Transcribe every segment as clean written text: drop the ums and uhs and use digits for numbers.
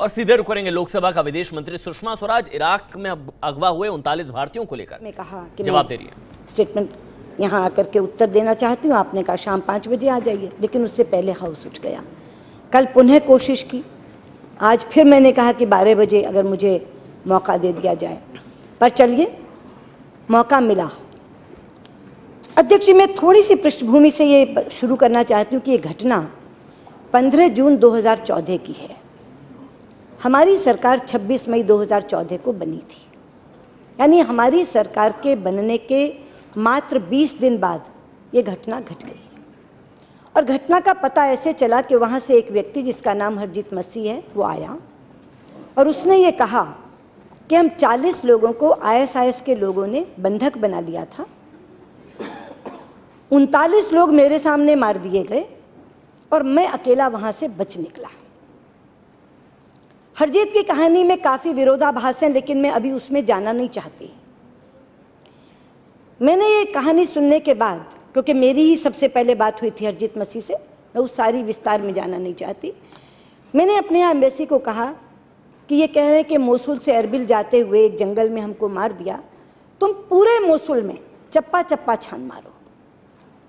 और सीधे रुक करेंगे लोकसभा का विदेश मंत्री सुषमा स्वराज इराक में अगवा हुए 39 भारतीयों को लेकर मैं कहा कि जवाब दे रही है। स्टेटमेंट यहाँ आकर के उत्तर देना चाहती हूँ। आपने कहा शाम 5 बजे आ जाइए, लेकिन उससे पहले हाउस उठ गया। कल पुनः कोशिश की, आज फिर मैंने कहा कि 12 बजे अगर मुझे मौका दे दिया जाए, पर चलिए मौका मिला। अध्यक्ष जी, मैं थोड़ी सी पृष्ठभूमि से ये शुरू करना चाहती हूँ कि ये घटना 15 जून 2014 की है। हमारी सरकार 26 मई 2014 को बनी थी, यानी हमारी सरकार के बनने के मात्र 20 दिन बाद ये घटना घट गई। और घटना का पता ऐसे चला कि वहाँ से एक व्यक्ति जिसका नाम हरजीत मसीह है वो आया और उसने ये कहा कि हम 40 लोगों को ISIS के लोगों ने बंधक बना लिया था, 39 लोग मेरे सामने मार दिए गए और मैं अकेला वहाँ से बच निकला। हरजीत की कहानी में काफ़ी विरोधाभास है, लेकिन मैं अभी उसमें जाना नहीं चाहती। मैंने ये कहानी सुनने के बाद, क्योंकि मेरी ही सबसे पहले बात हुई थी हरजीत मसीह से, मैं उस सारी विस्तार में जाना नहीं चाहती। मैंने अपने यहाँ एम्बेसी को कहा कि ये कह रहे हैं कि मोसुल से अरबिल जाते हुए एक जंगल में हमको मार दिया। तुम पूरे मोसुल में चप्पा चप्पा छान मारो,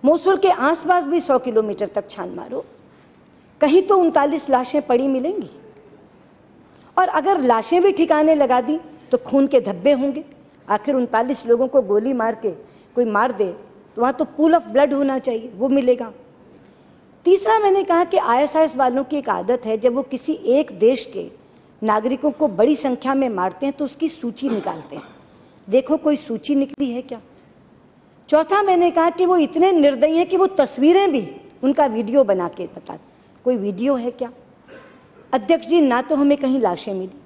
मोसुल के आसपास भी 100 किलोमीटर तक छान मारो, कहीं तो 39 लाशें पड़ी मिलेंगी। और अगर लाशें भी ठिकाने लगा दी तो खून के धब्बे होंगे। आखिर 39 लोगों को गोली मार के कोई मार दे तो वहाँ तो पूल ऑफ ब्लड होना चाहिए, वो मिलेगा। तीसरा, मैंने कहा कि ISIS वालों की एक आदत है, जब वो किसी एक देश के नागरिकों को बड़ी संख्या में मारते हैं तो उसकी सूची निकालते हैं। देखो कोई सूची निकली है क्या? चौथा, मैंने कहा कि वो इतने निर्दयी हैं कि वो तस्वीरें भी उनका वीडियो बना के बताते, कोई वीडियो है क्या? अध्यक्ष जी, ना तो हमें कहीं लाशें मिली,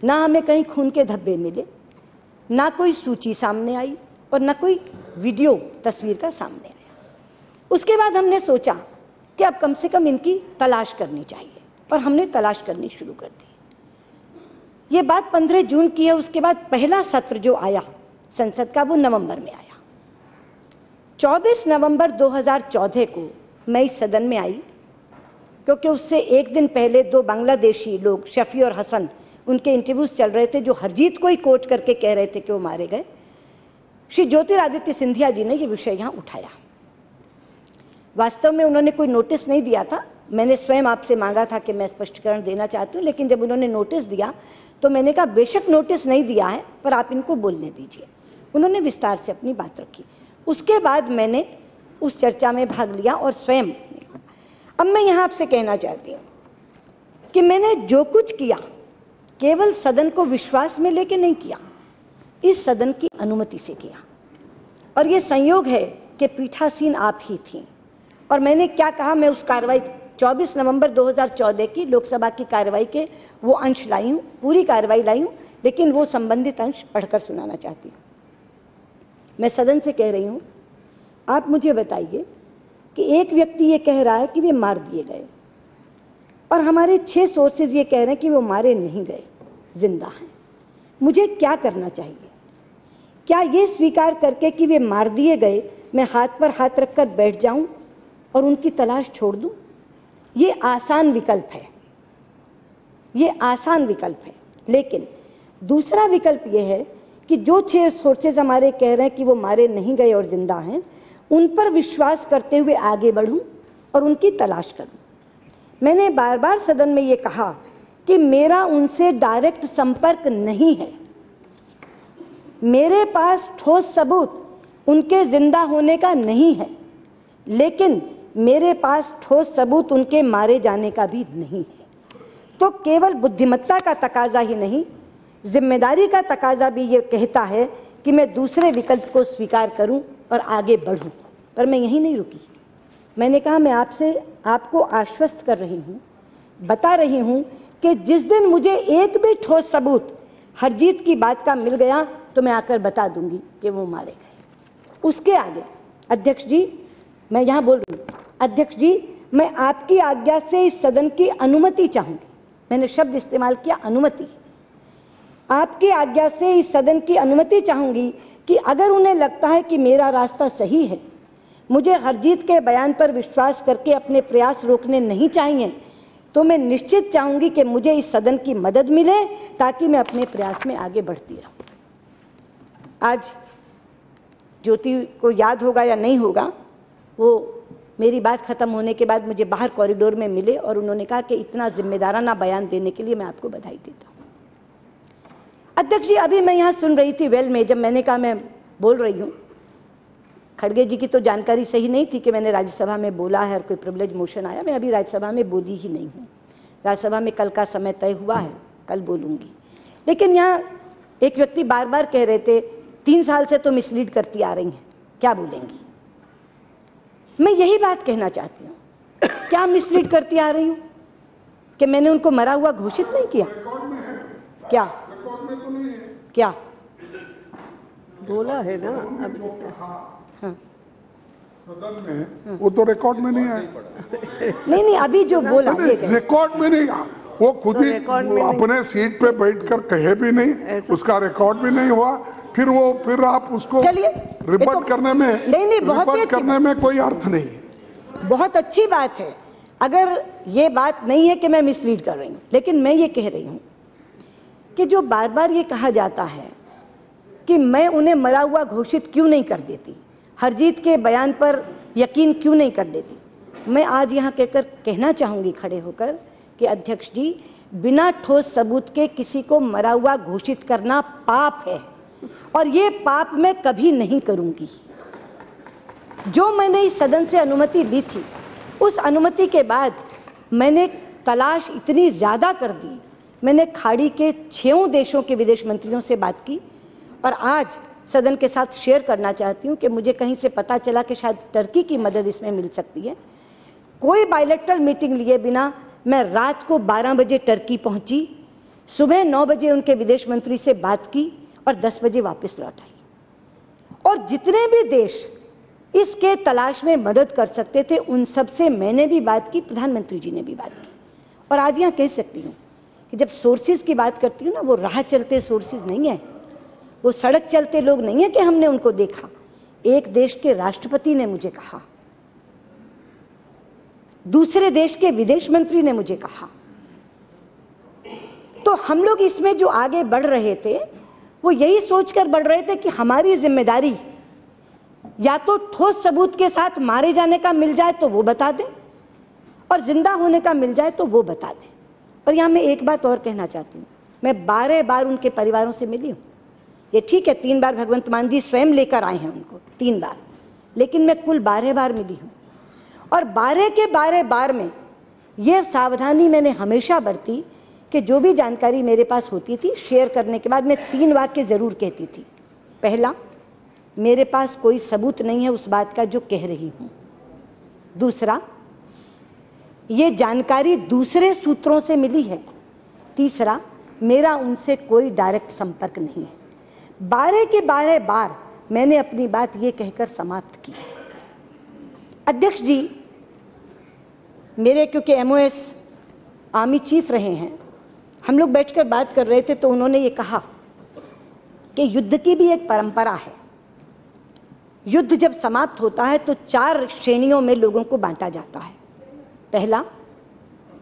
ना हमें कहीं खून के धब्बे मिले, ना कोई सूची सामने आई और ना कोई वीडियो तस्वीर का सामने आया। उसके बाद हमने सोचा कि अब कम से कम इनकी तलाश करनी चाहिए और हमने तलाश करनी शुरू कर दी। ये बात 15 जून की है। उसके बाद पहला सत्र जो आया संसद का वो नवंबर में आया। 24 नवंबर 2014 को मैं इस सदन में आई, क्योंकि उससे एक दिन पहले 2 बांग्लादेशी लोग शफी और हसन, उनके इंटरव्यूज चल रहे थे जो हरजीत को ही कोट करके कह रहे थे कि वो मारे गए। श्री ज्योतिरादित्य सिंधिया जी ने ये विषय यहाँ उठाया। वास्तव में उन्होंने कोई नोटिस नहीं दिया था, मैंने स्वयं आपसे मांगा था कि मैं स्पष्टीकरण देना चाहती हूँ, लेकिन जब उन्होंने नोटिस दिया तो मैंने कहा बेशक नोटिस नहीं दिया है पर आप इनको बोलने दीजिए। उन्होंने विस्तार से अपनी बात रखी। उसके बाद मैंने उस चर्चा में भाग लिया और स्वयं। अब मैं यहाँ आपसे कहना चाहती हूँ कि मैंने जो कुछ किया केवल सदन को विश्वास में लेके नहीं किया, इस सदन की अनुमति से किया। और ये संयोग है कि पीठासीन आप ही थीं। और मैंने क्या कहा, मैं उस कार्रवाई 24 नवंबर 2014 की लोकसभा की कार्रवाई के वो अंश लाई हूँ, पूरी कार्रवाई लाई हूँ, लेकिन वो संबंधित अंश पढ़कर सुनाना चाहती हूँ। मैं सदन से कह रही हूँ, आप मुझे बताइए कि एक व्यक्ति ये कह रहा है कि वे मार दिए गए और हमारे 6 सोर्सेज ये कह रहे हैं कि वो मारे नहीं गए, जिंदा हैं। मुझे क्या करना चाहिए? क्या ये स्वीकार करके कि वे मार दिए गए मैं हाथ पर हाथ रखकर बैठ जाऊं और उनकी तलाश छोड़ दूं? ये आसान विकल्प है, ये आसान विकल्प है। लेकिन दूसरा विकल्प ये है कि जो 6 सोर्सेज हमारे कह रहे हैं कि वो मारे नहीं गए और जिंदा हैं, उन पर विश्वास करते हुए आगे बढ़ूं और उनकी तलाश करूं। मैंने बार बार सदन में ये कहा कि मेरा उनसे डायरेक्ट संपर्क नहीं है, मेरे पास ठोस सबूत उनके जिंदा होने का नहीं है, लेकिन मेरे पास ठोस सबूत उनके मारे जाने का भी नहीं है। तो केवल बुद्धिमत्ता का तकाजा ही नहीं, जिम्मेदारी का तकाजा भी ये कहता है कि मैं दूसरे विकल्प को स्वीकार करूं और आगे बढ़ूं। पर मैं यहीं नहीं रुकी। मैंने कहा मैं आपको आश्वस्त कर रही हूं, बता रही हूं कि जिस दिन मुझे एक भी ठोस सबूत हरजीत की बात का मिल गया तो मैं आकर बता दूंगी कि वो मारे गए। उसके आगे अध्यक्ष जी, मैं यहाँ बोल रही हूँ, अध्यक्ष जी, मैं आपकी आज्ञा से इस सदन की अनुमति चाहूंगी। मैंने शब्द इस्तेमाल किया, अनुमति। आपकी आज्ञा से इस सदन की अनुमति चाहूंगी कि अगर उन्हें लगता है कि मेरा रास्ता सही है, मुझे हरजीत के बयान पर विश्वास करके अपने प्रयास रोकने नहीं चाहिए, तो मैं निश्चित चाहूंगी कि मुझे इस सदन की मदद मिले ताकि मैं अपने प्रयास में आगे बढ़ती रहूं। आज ज्योति को याद होगा या नहीं होगा, वो मेरी बात खत्म होने के बाद मुझे बाहर कॉरिडोर में मिले और उन्होंने कहा कि इतना जिम्मेदाराना बयान देने के लिए मैं आपको बधाई देता हूं। अध्यक्ष जी, अभी मैं यहां सुन रही थी वेल में, जब मैंने कहा मैं बोल रही हूं, खड़गे जी की तो जानकारी सही नहीं थी कि मैंने राज्यसभा में बोला है और कोई प्रिविलेज मोशन आया। मैं अभी राज्यसभा में बोली ही नहीं हूं। राज्यसभा में कल का समय तय हुआ है, कल बोलूंगी। लेकिन यहाँ एक व्यक्ति बार बार कह रहे थे 3 साल से तो मिसलीड करती आ रही हैं, क्या बोलेंगी? मैं यही बात कहना चाहती हूँ, क्या मिसलीड करती आ रही हूँ कि मैंने उनको मरा हुआ घोषित नहीं किया? क्या क्या बोला है ना? हाँ, सदन में वो तो रिकॉर्ड में नहीं है। नहीं, अभी जो बोला रिकॉर्ड में नहीं, वो खुद ही अपने सीट पे बैठकर कहे भी नहीं, उसका रिकॉर्ड भी नहीं हुआ। फिर आप उसको रिपोर्ट करने में नहीं, बहुत रिपोर्ट करने में कोई अर्थ नहीं। बहुत अच्छी बात है अगर ये बात नहीं है कि मैं मिसलीड कर रही हूँ, लेकिन मैं ये कह रही हूँ कि जो बार बार ये कहा जाता है कि मैं उन्हें मरा हुआ घोषित क्यों नहीं कर देती, हरजीत के बयान पर यकीन क्यों नहीं कर देती, मैं आज यहाँ कहना चाहूँगी खड़े होकर कि अध्यक्ष जी, बिना ठोस सबूत के किसी को मरा हुआ घोषित करना पाप है और ये पाप मैं कभी नहीं करूँगी। जो मैंने इस सदन से अनुमति ली थी, उस अनुमति के बाद मैंने तलाश इतनी ज़्यादा कर दी, मैंने खाड़ी के 6 देशों के विदेश मंत्रियों से बात की और आज सदन के साथ शेयर करना चाहती हूँ कि मुझे कहीं से पता चला कि शायद टर्की की मदद इसमें मिल सकती है। कोई बायलैटरल मीटिंग लिए बिना मैं रात को 12 बजे टर्की पहुँची, सुबह 9 बजे उनके विदेश मंत्री से बात की और 10 बजे वापस लौट आई। और जितने भी देश इसके तलाश में मदद कर सकते थे उन सब से मैंने भी बात की, प्रधानमंत्री जी ने भी बात की। और आज यहाँ कह सकती हूँ कि जब सोर्सेज की बात करती हूँ ना, वो राह चलते सोर्सेज नहीं है, वो सड़क चलते लोग नहीं है कि हमने उनको देखा। एक देश के राष्ट्रपति ने मुझे कहा, दूसरे देश के विदेश मंत्री ने मुझे कहा। तो हम लोग इसमें जो आगे बढ़ रहे थे वो यही सोचकर बढ़ रहे थे कि हमारी जिम्मेदारी या तो ठोस सबूत के साथ मारे जाने का मिल जाए तो वो बता दें और जिंदा होने का मिल जाए तो वो बता दें। और यहाँ मैं एक बात और कहना चाहती हूँ, मैं 12 बार उनके परिवारों से मिली हूँ। ये ठीक है 3 बार भगवंत मान जी स्वयं लेकर आए हैं उनको, 3 बार, लेकिन मैं कुल 12 बार मिली हूँ। और 12 के 12 बार में ये सावधानी मैंने हमेशा बरती कि जो भी जानकारी मेरे पास होती थी शेयर करने के बाद मैं 3 वाक्य ज़रूर कहती थी। पहला, मेरे पास कोई सबूत नहीं है उस बात का जो कह रही हूँ। दूसरा, ये जानकारी दूसरे सूत्रों से मिली है। तीसरा, मेरा उनसे कोई डायरेक्ट संपर्क नहीं है। 12 के 12 बार मैंने अपनी बात ये कहकर समाप्त की। अध्यक्ष जी, मेरे क्योंकि MOS आर्मी चीफ रहे हैं, हम लोग बैठकर बात कर रहे थे तो उन्होंने ये कहा कि युद्ध की भी एक परंपरा है। युद्ध जब समाप्त होता है तो 4 श्रेणियों में लोगों को बांटा जाता है। पहला,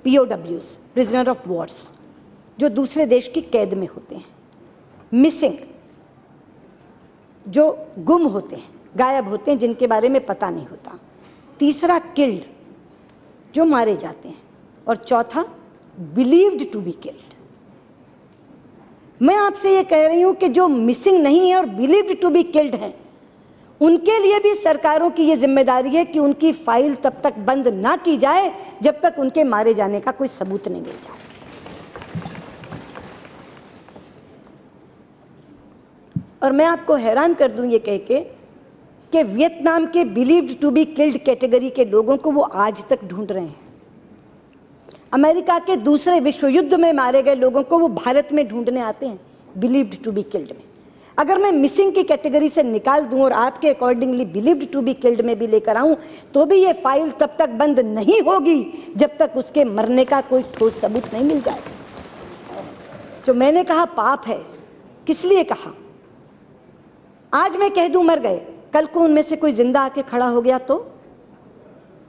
POWs, प्रिजनर ऑफ वॉर्स, जो दूसरे देश की कैद में होते हैं। मिसिंग, जो गुम होते हैं, गायब होते हैं, जिनके बारे में पता नहीं होता। तीसरा, किल्ड, जो मारे जाते हैं। और चौथा, बिलीव्ड टू बी किल्ड। मैं आपसे ये कह रही हूं कि जो मिसिंग नहीं है और बिलीव्ड टू बी किल्ड हैं, उनके लिए भी सरकारों की ये जिम्मेदारी है कि उनकी फाइल तब तक बंद ना की जाए जब तक उनके मारे जाने का कोई सबूत नहीं मिल जाए। और मैं आपको हैरान कर दूं ये कह के कि वियतनाम के believed to be killed category के लोगों को वो आज तक ढूंढ रहे हैं। अमेरिका के दूसरे विश्व युद्ध में मारे गए लोगों को वो भारत में ढूंढने आते हैं बिलीव्ड टू बी किल्ड में। अगर मैं मिसिंग की कैटेगरी से निकाल दूं और आपके accordingly believed to be killed में भी लेकर आऊं तो भी ये फाइल तब तक बंद नहीं होगी जब तक उसके मरने का कोई ठोस सबूत नहीं मिल जाए। जो मैंने कहा पाप है, किस लिए कहा? आज मैं कह दूं मर गए, कल को उनमें से कोई जिंदा आके खड़ा हो गया तो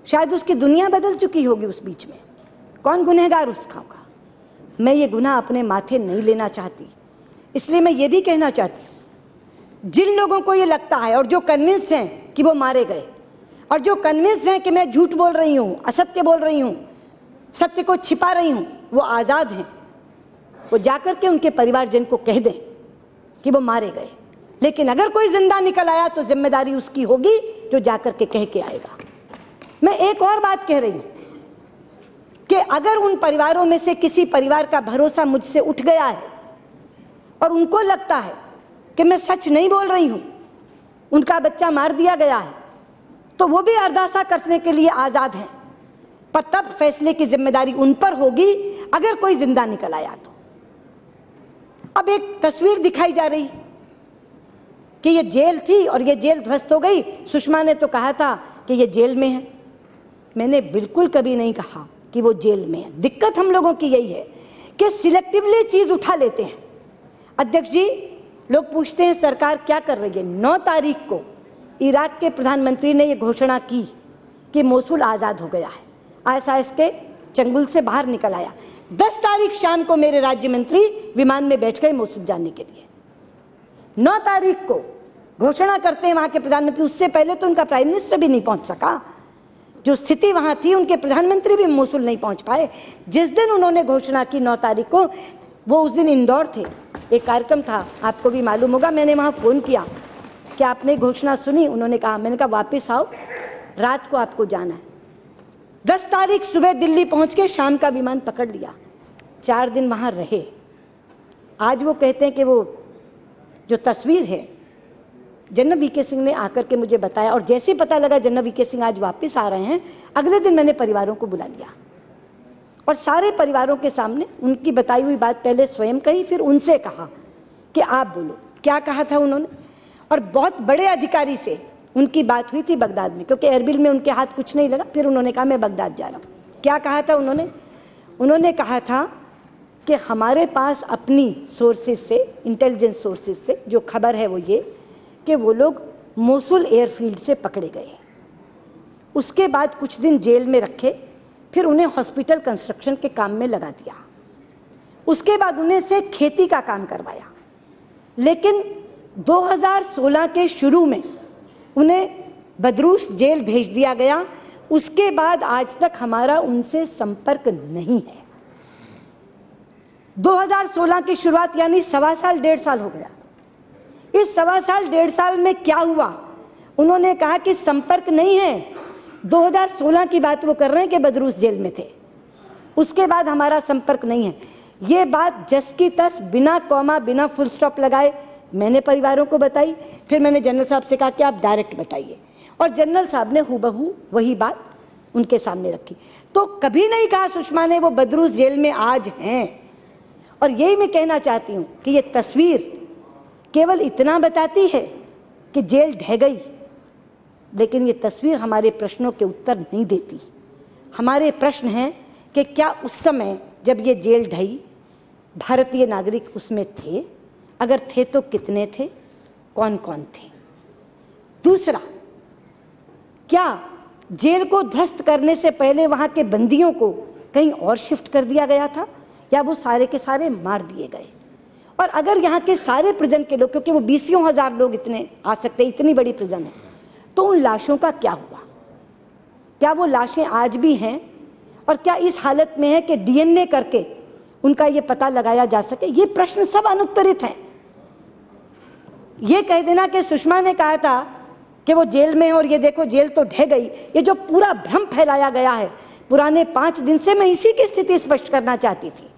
शायद उसकी दुनिया बदल चुकी होगी उस बीच में। कौन गुनहगार उसका होगा। मैं ये गुनाह अपने माथे नहीं लेना चाहती, इसलिए मैं ये भी कहना चाहती हूँ, जिन लोगों को ये लगता है और जो कन्विंस्ड हैं कि वो मारे गए, और जो कन्विंस्ड हैं कि मैं झूठ बोल रही हूँ, असत्य बोल रही हूँ, सत्य को छिपा रही हूँ, वो आज़ाद हैं। वो जाकर के उनके परिवारजन को कह दें कि वो मारे गए। लेकिन अगर कोई जिंदा निकल आया तो जिम्मेदारी उसकी होगी जो जाकर के कह के आएगा। मैं एक और बात कह रही हूँ कि अगर उन परिवारों में से किसी परिवार का भरोसा मुझसे उठ गया है और उनको लगता है कि मैं सच नहीं बोल रही हूँ, उनका बच्चा मार दिया गया है, तो वो भी अरदासा करने के लिए आज़ाद हैं, पर तब फैसले की जिम्मेदारी उन पर होगी अगर कोई जिंदा निकल आया तो। अब एक तस्वीर दिखाई जा रही कि ये जेल थी और ये जेल ध्वस्त हो गई। सुषमा ने तो कहा था कि ये जेल में है। मैंने बिल्कुल कभी नहीं कहा कि वो जेल में है। दिक्कत हम लोगों की यही है कि सिलेक्टिवली चीज उठा लेते हैं। अध्यक्ष जी, लोग पूछते हैं सरकार क्या कर रही है। 9 तारीख को इराक के प्रधानमंत्री ने ये घोषणा की कि मोसुल आज़ाद हो गया है, ISIS के चंगुल से बाहर निकल आया। 10 तारीख शाम को मेरे राज्य मंत्री विमान में बैठ गए मोसुल जाने के लिए। 9 तारीख को घोषणा करते हैं वहां के प्रधानमंत्री, उससे पहले तो उनका प्राइम मिनिस्टर भी नहीं पहुंच सका। जो स्थिति वहां थी, उनके प्रधानमंत्री भी मोसुल नहीं पहुंच पाए। जिस दिन उन्होंने घोषणा की 9 तारीख को, वो उस दिन इंदौर थे, एक कार्यक्रम था, आपको भी मालूम होगा। मैंने वहां फोन किया कि आपने घोषणा सुनी? उन्होंने कहा। मैंने कहा वापिस आओ, रात को आपको जाना है। 10 तारीख सुबह दिल्ली पहुंच के शाम का विमान पकड़ लिया। 4 दिन वहां रहे। आज वो कहते हैं कि वो जो तस्वीर है, जनरल वीके सिंह ने आकर के मुझे बताया, और जैसे पता लगा जनरल वीके सिंह आज वापस आ रहे हैं, अगले दिन मैंने परिवारों को बुला लिया और सारे परिवारों के सामने उनकी बताई हुई बात पहले स्वयं कही, फिर उनसे कहा कि आप बोलो क्या कहा था उन्होंने। और बहुत बड़े अधिकारी से उनकी बात हुई थी बगदाद में, क्योंकि एरबिल में उनके हाथ कुछ नहीं लगा। फिर उन्होंने कहा मैं बगदाद जा रहा हूँ। क्या कहा था उन्होंने कहा था कि हमारे पास अपनी सोर्सेज से, इंटेलिजेंस सोर्सेज से जो खबर है वो ये कि वो लोग मोसुल एयरफील्ड से पकड़े गए। उसके बाद कुछ दिन जेल में रखे, फिर उन्हें हॉस्पिटल कंस्ट्रक्शन के काम में लगा दिया। उसके बाद उन्हें से खेती का काम करवाया। लेकिन 2016 के शुरू में उन्हें बदरूस जेल भेज दिया गया। उसके बाद आज तक हमारा उनसे संपर्क नहीं है। 2016 की शुरुआत यानी 1.25 साल 1.5 साल हो गया। इस 1.25 साल 1.5 साल में क्या हुआ? उन्होंने कहा कि संपर्क नहीं है। 2016 की बात वो कर रहे हैं कि बदरूस जेल में थे। उसके बाद हमारा संपर्क नहीं है। ये बात जस की तस, बिना कॉमा, बिना फुल स्टॉप लगाए मैंने परिवारों को बताई। फिर मैंने जनरल साहब से कहा कि आप डायरेक्ट बताइए, और जनरल साहब ने हूबहू वही बात उनके सामने रखी। तो कभी नहीं कहा सुषमा ने वो बदरूस जेल में आज हैं। और यही मैं कहना चाहती हूँ कि ये तस्वीर केवल इतना बताती है कि जेल ढह गई, लेकिन ये तस्वीर हमारे प्रश्नों के उत्तर नहीं देती। हमारे प्रश्न हैं कि क्या उस समय जब ये जेल ढही भारतीय नागरिक उसमें थे? अगर थे तो कितने थे? कौन कौन थे? दूसरा, क्या जेल को ध्वस्त करने से पहले वहां के बंदियों को कहीं और शिफ्ट कर दिया गया था, या वो सारे के सारे मार दिए गए? और अगर यहाँ के सारे प्रिजन के लोग, क्योंकि वो 20,000 लोग इतने आ सकते, इतनी बड़ी प्रिजन है, तो उन लाशों का क्या हुआ? क्या वो लाशें आज भी हैं? और क्या इस हालत में है कि DNA करके उनका ये पता लगाया जा सके? ये प्रश्न सब अनुत्तरित हैं। ये कह देना कि सुषमा ने कहा था कि वो जेल में है और ये देखो जेल तो ढह गई, ये जो पूरा भ्रम फैलाया गया है पुराने 5 दिन से, मैं इसी की स्थिति स्पष्ट करना चाहती थी।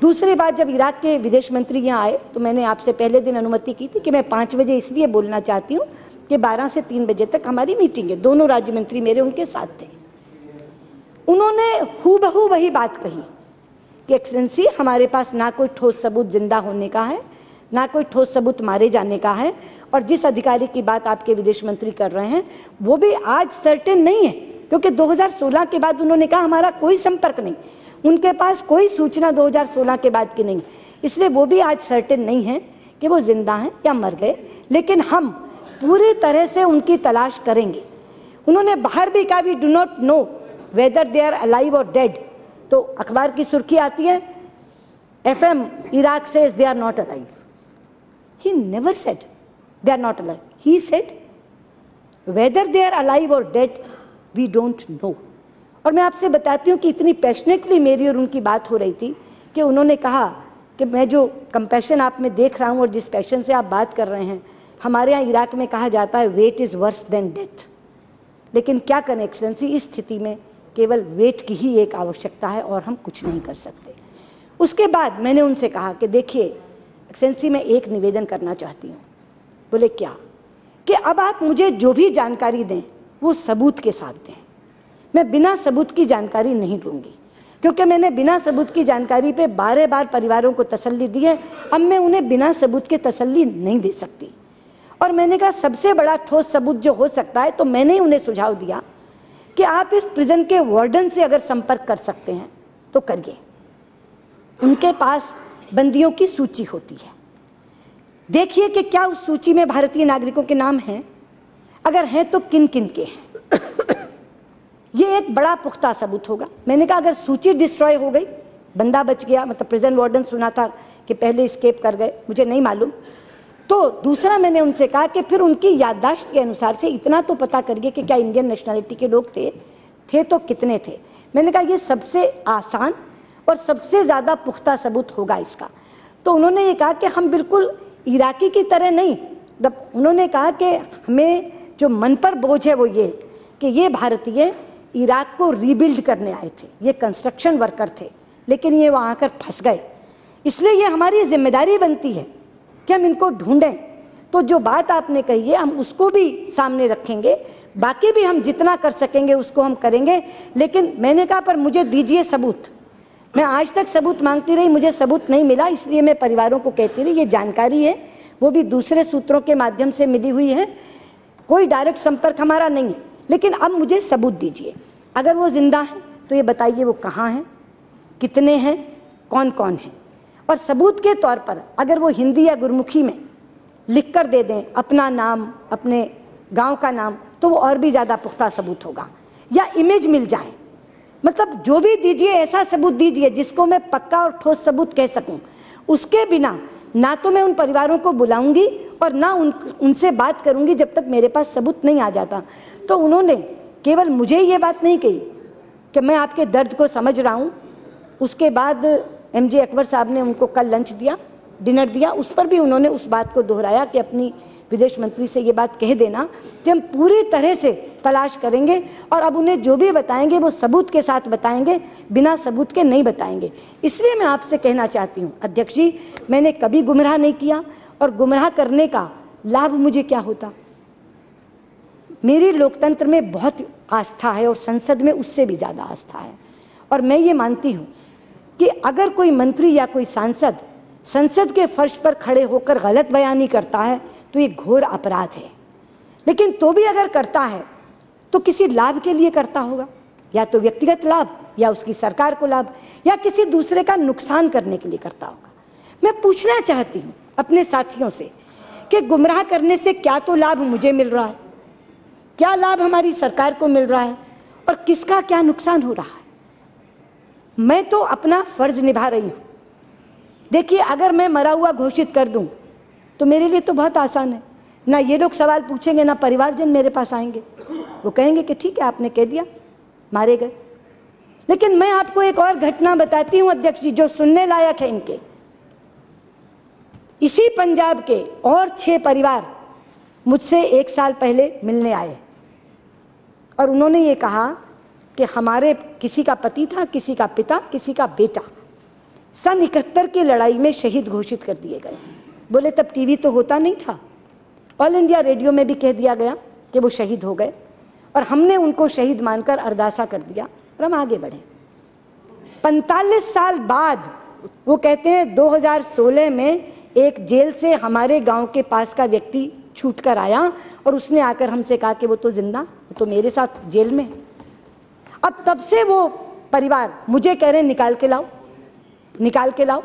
दूसरी बात, जब इराक के विदेश मंत्री यहाँ आए तो मैंने आपसे पहले दिन अनुमति की थी कि मैं 5 बजे इसलिए बोलना चाहती हूँ कि 12 से 3 बजे तक हमारी मीटिंग है। दोनों राज्य मंत्री मेरे उनके साथ थे। उन्होंने हूबहू वही बात कही कि एक्सेलेंसी, हमारे पास ना कोई ठोस सबूत जिंदा होने का है, ना कोई ठोस सबूत मारे जाने का है, और जिस अधिकारी की बात आपके विदेश मंत्री कर रहे हैं वो भी आज सर्टेन नहीं है, क्योंकि 2016 के बाद उन्होंने कहा हमारा कोई संपर्क नहीं, उनके पास कोई सूचना 2016 के बाद की नहीं, इसलिए वो भी आज सर्टेन नहीं है कि वो जिंदा हैं या मर गए। लेकिन हम पूरी तरह से उनकी तलाश करेंगे। उन्होंने बाहर भी कहा, we do not know whether they are alive और डेड, तो अखबार की सुर्खी आती है, FM Iraq says they are not alive. He never said they are not alive. He said whether they are alive or dead we don't know. और मैं आपसे बताती हूँ कि इतनी पैशनेटली मेरी और उनकी बात हो रही थी कि उन्होंने कहा कि मैं जो कंपैशन आप में देख रहा हूँ और जिस पैशन से आप बात कर रहे हैं, हमारे यहाँ इराक में कहा जाता है wait is worse than death. लेकिन क्या करें एक्सेलेंसी, इस स्थिति में केवल वेट की ही एक आवश्यकता है और हम कुछ नहीं कर सकते। उसके बाद मैंने उनसे कहा कि देखिए एक्सेलेंसी, मैं एक निवेदन करना चाहती हूँ। बोले क्या? कि अब आप मुझे जो भी जानकारी दें वो सबूत के साथ दें। मैं बिना सबूत की जानकारी नहीं दूंगी, क्योंकि मैंने बिना सबूत की जानकारी पे बार बार परिवारों को तसल्ली दी है। अब मैं उन्हें बिना सबूत के तसल्ली नहीं दे सकती। और मैंने कहा सबसे बड़ा ठोस सबूत जो हो सकता है, तो मैंने ही उन्हें सुझाव दिया कि आप इस प्रिजन के वार्डन से अगर संपर्क कर सकते हैं तो करिए। उनके पास बंदियों की सूची होती है, देखिए कि क्या उस सूची में भारतीय नागरिकों के नाम हैं, अगर हैं तो किन किन के हैं। ये एक बड़ा पुख्ता सबूत होगा। मैंने कहा अगर सूची डिस्ट्रॉय हो गई, बंदा बच गया, मतलब प्रिजन वार्डन सुना था कि पहले स्केप कर गए, मुझे नहीं मालूम, तो दूसरा मैंने उनसे कहा कि फिर उनकी याददाश्त के अनुसार से इतना तो पता करिए कि क्या इंडियन नेशनैलिटी के लोग थे तो कितने थे। मैंने कहा ये सबसे आसान और सबसे ज़्यादा पुख्ता सबूत होगा इसका। तो उन्होंने ये कहा कि हम बिल्कुल इराकी की तरह नहीं, उन्होंने कहा कि हमें जो मन पर बोझ है वो ये कि ये भारतीय इराक को रीबिल्ड करने आए थे, ये कंस्ट्रक्शन वर्कर थे, लेकिन ये वहाँ आकर फंस गए। इसलिए ये हमारी जिम्मेदारी बनती है कि हम इनको ढूंढें। तो जो बात आपने कही है हम उसको भी सामने रखेंगे, बाकी भी हम जितना कर सकेंगे उसको हम करेंगे। लेकिन मैंने कहा पर मुझे दीजिए सबूत। मैं आज तक सबूत मांगती रही, मुझे सबूत नहीं मिला, इसलिए मैं परिवारों को कहती रही ये जानकारी है, वो भी दूसरे सूत्रों के माध्यम से मिली हुई है, कोई डायरेक्ट संपर्क हमारा नहीं है, लेकिन अब मुझे सबूत दीजिए। अगर वो जिंदा है तो ये बताइए वो कहाँ हैं, कितने हैं, कौन कौन है। और सबूत के तौर पर अगर वो हिंदी या गुरमुखी में लिख कर दे दें अपना नाम, अपने गांव का नाम, तो वो और भी ज़्यादा पुख्ता सबूत होगा। या इमेज मिल जाए, मतलब जो भी दीजिए ऐसा सबूत दीजिए जिसको मैं पक्का और ठोस सबूत कह सकूं। उसके बिना ना तो मैं उन परिवारों को बुलाऊंगी और ना उनसे बात करूंगी जब तक मेरे पास सबूत नहीं आ जाता। तो उन्होंने केवल मुझे ये बात नहीं कही कि मैं आपके दर्द को समझ रहा हूँ, उसके बाद MJ अकबर साहब ने उनको कल लंच दिया, डिनर दिया, उस पर भी उन्होंने उस बात को दोहराया कि अपनी विदेश मंत्री से ये बात कह देना कि हम पूरी तरह से तलाश करेंगे और अब उन्हें जो भी बताएंगे वो सबूत के साथ बताएंगे, बिना सबूत के नहीं बताएंगे। इसलिए मैं आपसे कहना चाहती हूँ अध्यक्ष जी, मैंने कभी गुमराह नहीं किया और गुमराह करने का लाभ मुझे क्या होता। मेरी लोकतंत्र में बहुत आस्था है और संसद में उससे भी ज़्यादा आस्था है। और मैं ये मानती हूँ कि अगर कोई मंत्री या कोई सांसद संसद के फर्श पर खड़े होकर गलत बयानी करता है तो ये घोर अपराध है। लेकिन तो भी अगर करता है तो किसी लाभ के लिए करता होगा, या तो व्यक्तिगत लाभ, या उसकी सरकार को लाभ, या किसी दूसरे का नुकसान करने के लिए करता होगा। मैं पूछना चाहती हूँ अपने साथियों से कि गुमराह करने से क्या तो लाभ मुझे मिल रहा है, क्या लाभ हमारी सरकार को मिल रहा है, और किसका क्या नुकसान हो रहा है। मैं तो अपना फर्ज निभा रही हूँ। देखिए अगर मैं मरा हुआ घोषित कर दूं तो मेरे लिए तो बहुत आसान है, ना ये लोग सवाल पूछेंगे, ना परिवारजन मेरे पास आएंगे, वो कहेंगे कि ठीक है आपने कह दिया, मारे गए। लेकिन मैं आपको एक और घटना बताती हूँ अध्यक्ष जी जो सुनने लायक है इनके। इसी पंजाब के और 6 परिवार मुझसे 1 साल पहले मिलने आए और उन्होंने ये कहा कि हमारे किसी का पति था, किसी का पिता, किसी का बेटा सन 71 की लड़ाई में शहीद घोषित कर दिए गए। बोले तब टीवी तो होता नहीं था, ऑल इंडिया रेडियो में भी कह दिया गया कि वो शहीद हो गए और हमने उनको शहीद मानकर अरदासा कर दिया और हम आगे बढ़े। 45 साल बाद वो कहते हैं 2016 में एक जेल से हमारे गांव के पास का व्यक्ति छूट कर आया और उसने आकर हमसे कहा कि वो तो जिंदा, वो तो मेरे साथ जेल में। अब तब से वो परिवार मुझे कह रहे हैं निकाल के लाओ, निकाल के लाओ।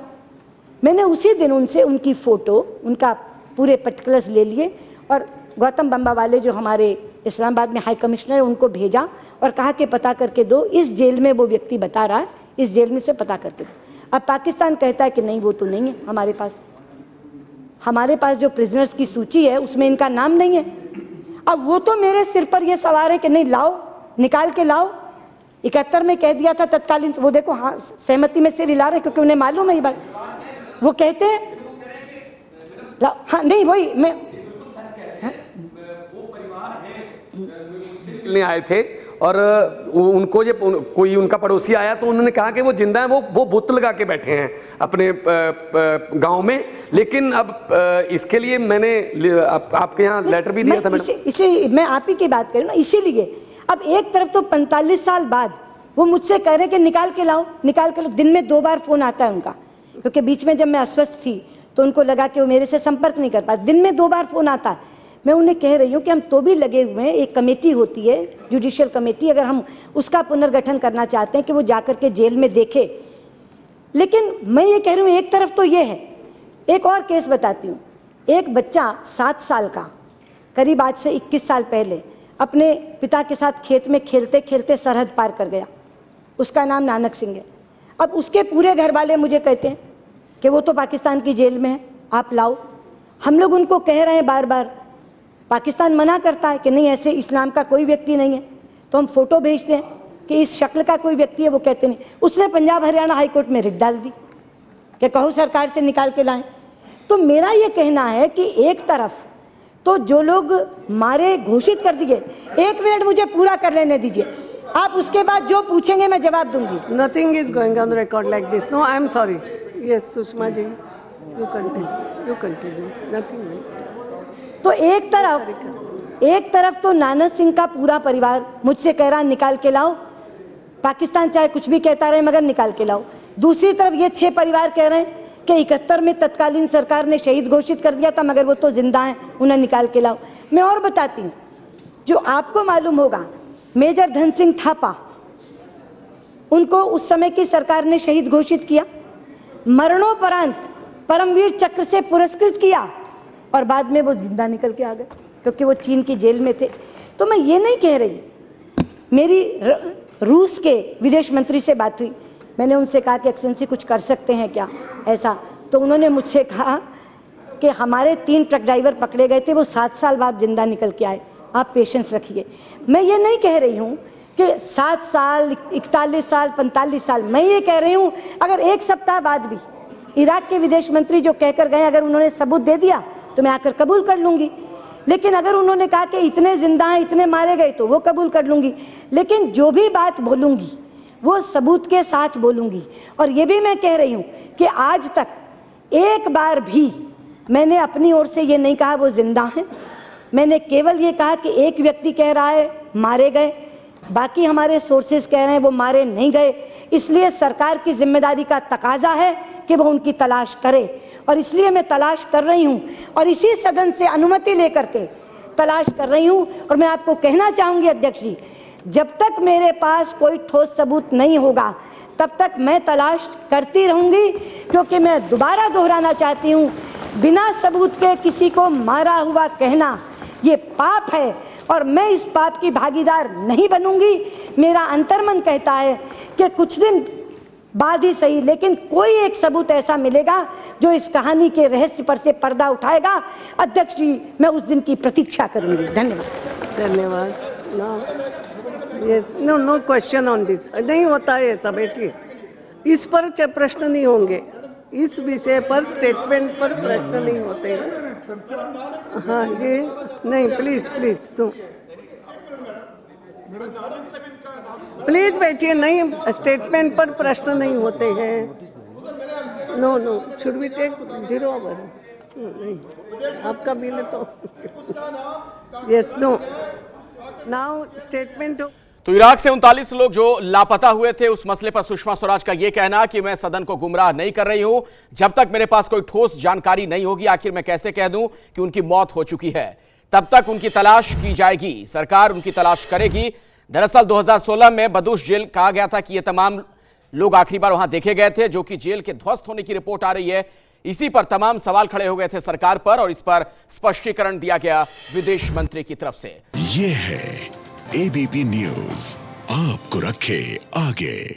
मैंने उसी दिन उनसे उनकी फ़ोटो, उनका पूरे पर्टिकुलर्स ले लिए और गौतम बम्बा वाले जो हमारे इस्लामाबाद में हाई कमिश्नर है उनको भेजा और कहा कि पता करके दो, इस जेल में वो व्यक्ति बता रहा है इस जेल में से पता करके दो। अब पाकिस्तान कहता है कि नहीं वो तो नहीं है हमारे पास जो प्रिजनर्स की सूची है उसमें इनका नाम नहीं है। अब वो तो मेरे सिर पर ये सवार है कि नहीं लाओ, निकाल के लाओ। 71 में कह दिया था तत्कालीन, वो देखो हाँ सहमति में सिर हिला रहे क्योंकि उन्हें मालूम है ये बात। वो कहते हैं हाँ नहीं वही मैं मिलने आए थे और उनको जब कोई उनका पड़ोसी आया तो उन्होंने कहा कि वो जिंदा है, वो बुत लगा के बैठे हैं अपने गांव में। लेकिन अब इसके लिए मैंने आपके यहाँ लेटर भी दिया था मैडम। इसे मैं आप ही की बात करूँ ना, इसीलिए अब एक तरफ तो 45 साल बाद वो मुझसे कह रहे कि निकाल के लाओ। दिन में 2 बार फोन आता है उनका, क्योंकि बीच में जब मैं अस्वस्थ थी तो उनको लगा कि वो मेरे से संपर्क नहीं कर पाते। दिन में 2 बार फोन आता है। मैं उन्हें कह रही हूँ कि हम तो भी लगे हुए हैं, एक कमेटी होती है जुडिशियल कमेटी, अगर हम उसका पुनर्गठन करना चाहते हैं कि वो जाकर के जेल में देखे। लेकिन मैं ये कह रही हूँ एक तरफ तो ये है, एक और केस बताती हूँ। एक बच्चा 7 साल का करीब आज से 21 साल पहले अपने पिता के साथ खेत में खेलते खेलते सरहद पार कर गया। उसका नाम नानक सिंह है। अब उसके पूरे घर वाले मुझे कहते हैं कि वो तो पाकिस्तान की जेल में है, आप लाओ। हम लोग उनको कह रहे हैं बार बार, पाकिस्तान मना करता है कि नहीं ऐसे इस्लाम का कोई व्यक्ति नहीं है। तो हम फोटो भेजते हैं कि इस शक्ल का कोई व्यक्ति है, वो कहते नहीं। उसने पंजाब हरियाणा हाईकोर्ट में रिट डाल दी कि कहो सरकार से निकाल के लाएं। तो मेरा ये कहना है कि एक तरफ तो जो लोग मारे घोषित कर दिए, 1 मिनट मुझे पूरा कर लेने दीजिए, आप उसके बाद जो पूछेंगे मैं जवाब दूंगी। Nothing is going on record like this. No I am sorry. Yes Sushma ji you continue nothing. तो एक तरफ तो नानक सिंह का पूरा परिवार मुझसे कह रहा निकाल के लाओ, पाकिस्तान चाहे कुछ भी कहता रहे मगर निकाल के लाओ। दूसरी तरफ ये 6 परिवार कह रहे हैं कि 71 में तत्कालीन सरकार ने शहीद घोषित कर दिया था मगर वो तो जिंदा हैं, उन्हें निकाल के लाओ। मैं और बताती हूँ, जो आपको मालूम होगा मेजर धन सिंह थापा, उनको उस समय की सरकार ने शहीद घोषित किया, मरणोपरांत परमवीर चक्र से पुरस्कृत किया और बाद में वो जिंदा निकल के आ गए क्योंकि वो चीन की जेल में थे। तो मैं ये नहीं कह रही, मेरी रूस के विदेश मंत्री से बात हुई, मैंने उनसे कहा कि एक्सेलेंसी कुछ कर सकते हैं क्या ऐसा। तो उन्होंने मुझसे कहा कि हमारे 3 ट्रक ड्राइवर पकड़े गए थे, वो 7 साल बाद जिंदा निकल के आए, आप पेशेंस रखिए। मैं ये नहीं कह रही हूँ कि 7 साल 41 साल 45 साल, मैं ये कह रही हूँ अगर 1 सप्ताह बाद भी इराक के विदेश मंत्री जो कहकर गए अगर उन्होंने सबूत दे दिया तो मैं आकर कबूल कर लूंगी। लेकिन अगर उन्होंने कहा कि इतने जिंदा हैं इतने मारे गए तो वो कबूल कर लूंगी। लेकिन जो भी बात बोलूंगी वो सबूत के साथ बोलूंगी। और ये भी मैं कह रही हूँ कि आज तक एक बार भी मैंने अपनी ओर से ये नहीं कहा वो जिंदा हैं। मैंने केवल ये कहा कि एक व्यक्ति कह रहा है मारे गए, बाकी हमारे सोर्सेज कह रहे हैं वो मारे नहीं गए। इसलिए सरकार की जिम्मेदारी का तकाजा है कि वो उनकी तलाश करे और इसलिए मैं तलाश कर रही हूँ और इसी सदन से अनुमति लेकर के तलाश कर रही हूँ। और मैं आपको कहना चाहूंगी अध्यक्ष जी, जब तक मेरे पास कोई ठोस सबूत नहीं होगा तब तक मैं तलाश करती रहूंगी, क्योंकि मैं दोबारा दोहराना चाहती हूँ, बिना सबूत के किसी को मारा हुआ कहना ये पाप है और मैं इस पाप की भागीदार नहीं बनूंगी। मेरा अंतर्मन कहता है कि कुछ दिन बाद ही सही लेकिन कोई एक सबूत ऐसा मिलेगा जो इस कहानी के रहस्य पर से पर्दा उठाएगा। अध्यक्ष जी, मैं उस दिन की प्रतीक्षा करूंगी। धन्यवाद। No question on this. नहीं होता है ऐसा, बैठिए। इस पर प्रश्न नहीं होंगे, इस विषय पर स्टेटमेंट पर प्रश्न नहीं होते हैं। हाँ ये नहीं, प्लीज तुम प्लीज बैठिए। नहीं, स्टेटमेंट पर प्रश्न नहीं होते हैं। No should be take 0 over. नहीं, आपका बिल है तो यस नो नाउ स्टेटमेंट। तो इराक से 39 लोग जो लापता हुए थे, उस मसले पर सुषमा स्वराज का यह कहना कि मैं सदन को गुमराह नहीं कर रही हूं, जब तक मेरे पास कोई ठोस जानकारी नहीं होगी आखिर मैं कैसे कह दूं कि उनकी मौत हो चुकी है। तब तक उनकी तलाश की जाएगी, सरकार उनकी तलाश करेगी। दरअसल 2016 में बदूश जेल कहा गया था कि ये तमाम लोग आखिरी बार वहां देखे गए थे, जो कि जेल के ध्वस्त होने की रिपोर्ट आ रही है। इसी पर तमाम सवाल खड़े हो गए थे सरकार पर और इस पर स्पष्टीकरण दिया गया विदेश मंत्री की तरफ से। ये है एबीपी न्यूज, आपको रखे आगे।